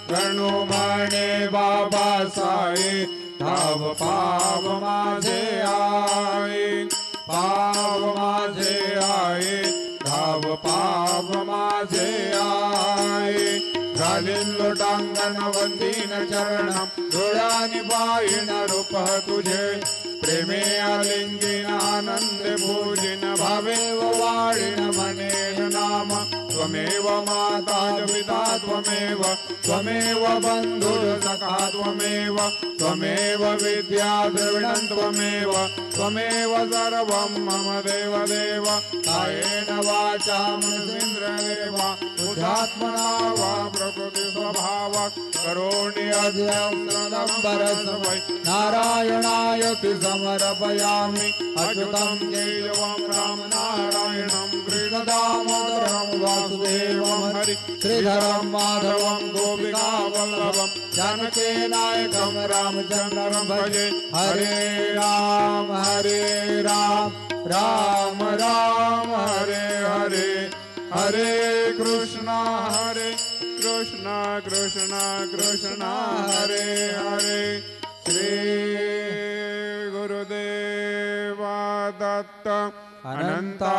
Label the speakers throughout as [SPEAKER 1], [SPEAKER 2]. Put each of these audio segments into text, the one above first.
[SPEAKER 1] गणू म्हणे बाबासाहेब धाव पाव माझे आहे, पाव माझे आहे, धाव पाव माझे आहे। घालीन लोटांगण वंदीन चरणम डोळ्यानी पाहिन रूप तुझे, प्रेमे आलिंगीन आनंद पूजिन भावे वाळीन म्हणेन नाम। त्वमेव माता पिता त्वमेव, त्वमेव बंधुर सखा त्वमेव, त्वमेव विद्या द्रविणं त्वमेव, त्वमेव सर्वं मम देव देव। कायेन वाचा मनसेन्द्रियेण बुद्ध्यात्मना वा प्रकृति स्वभावात् करोमि अद्यंबरसमय नारायणायति समर्पयामि। अच्युतं केशवं राम नारायणं कृष्णदामोदरं वासुदेवं हरि श्रीधरं माधवं गोपिका वल्लभं जानकी नायकं रामचन्द्रं भजे। हरे राम राम राम हरे हरे, हरे कृष्ण कृष्ण कृष्ण हरे हरे। श्री गुरुदेव दत्त। अनंता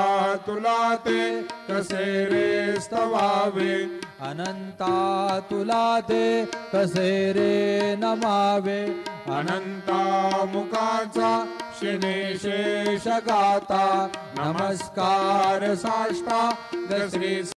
[SPEAKER 1] तुला ते कसे रे स्तवावे,
[SPEAKER 2] अनंता तुला ते कसे रे नमावे।
[SPEAKER 1] अनंता मुखाचा शिनेशेष गाता, नमस्कार साष्टांग श्री